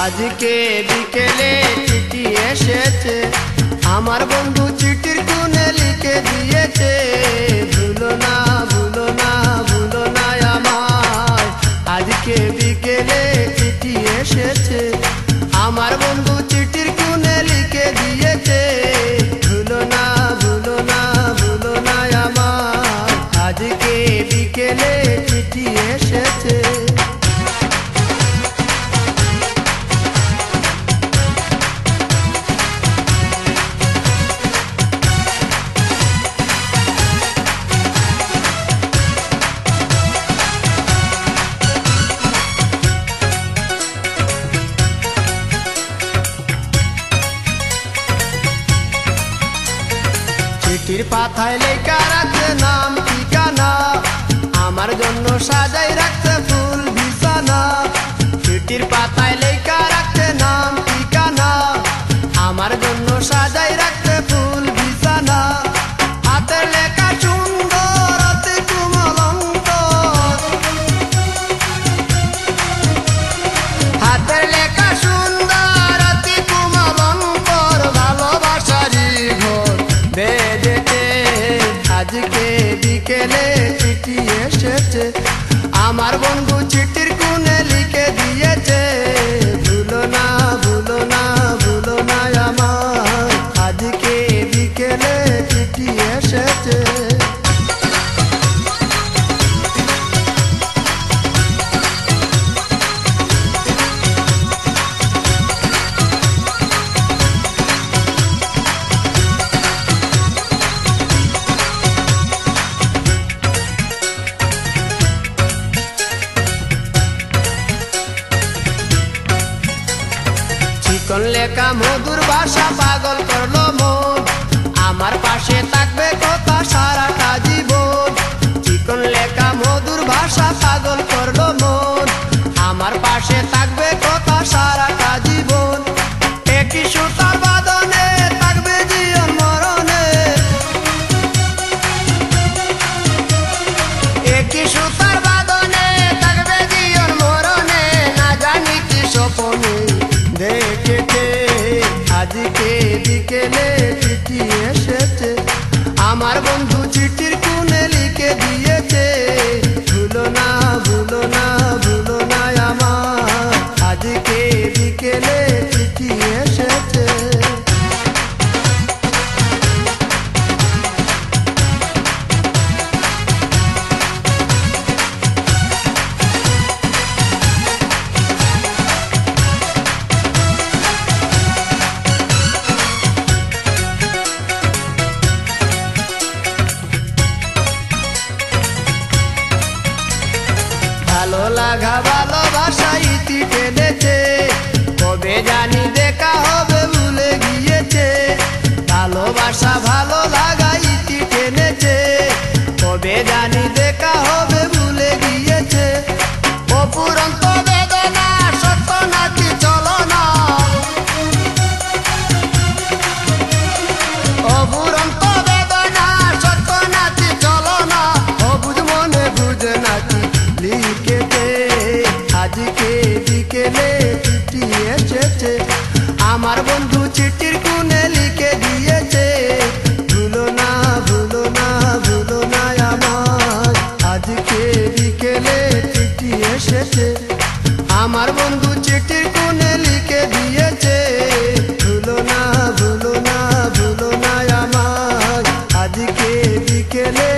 আজকে বিকেলে চিঠি এসেছে, আমার বন্ধু চিঠির কোণে লিখে দিয়েছে, ভুলো না ভুলো না ভুলো না আমায়। আজকে বিকেলে চিঠি এসেছে, আমার বন্ধু চিঠির কোণে লিখে দিয়েছে, ভুলো না ভুলো না ভুলো না আমায়। আজকে বিকেলে চিঠি এসেছে। চিঠির পাতায় লেখা রাখছে নাম ঠিকানা, আমার জন্য সাজাই রাখছে ফুল বিছানা। চিঠির পাতায় লেখা রাখছে নাম ঠিকানা, আমার জন্য সাজাই রাখছে ফুল বিছানা। হাতের লেখা সুন্দর অতি কোমল অন্তর, হাতের লেখা সুন্দর অতি কোমল অন্তর, ভালোবাসারই ঘর বেঁধেছে। আজকে বিকেলে চিঠি এসেছে, আমার বন্ধু চিঠির কোণে লিখে দিয়েছে, ভুলো না ভুলো না ভুলো না আমার। আজকে বিকেলে চিঠি এসেছে। চিকন লেখা মধুর ভাষা পাগল করলো মন, আমার পাশে থাকবে কথা সারাটা জীবন। চিকন লেখা মধুর ভাষা পাগল করলো মন, আমার পাশে থাকবে কথা সারাটা জীবন। একই সুতার বাঁধনে থাকবে জীবন মরণে, একই সুতার বাঁধনে থাকবে জীবন মরণে, না জানি কি স্বপ্নে দেখেছে। আজকে বিকেলে চিঠি এসেছে, আমার বন্ধু চিঠির কোণে লিখে দিয়েছে, ভুলো না ভুলো না ভুলো না আমার। আজকে বিকেলে চিঠি এসেছে। ভালো লাগা ভালোবাসা ইতি টেনেছে, কবে জানি দেখা হবে ভুলে গিয়েছে। ভালোবাসা ভালো লাগা ইতি টেনেছে, কবে জানি দেখা হবে ভুলে গিয়েছে। অপুরন্ত বেদনা সত্য নাকি চলো না, অপুরন্ত বেদনা সত্য নাকি চলো না, অবুঝ মনে বুঝে নাকি লিখেছে। আজকে বিকেলে চিঠি এসেছে, আমার বন্ধু চিঠির কোণে লিখে দিয়েছে, ভুলো না ভুলো না ভুলো না আমার। আজকে বিকেলে চিঠি এসেছে, আমার বন্ধু চিঠির কোণে লিখে দিয়েছে, ভুলো না ভুলো না ভুলো না আমার। আজকে বিকেলে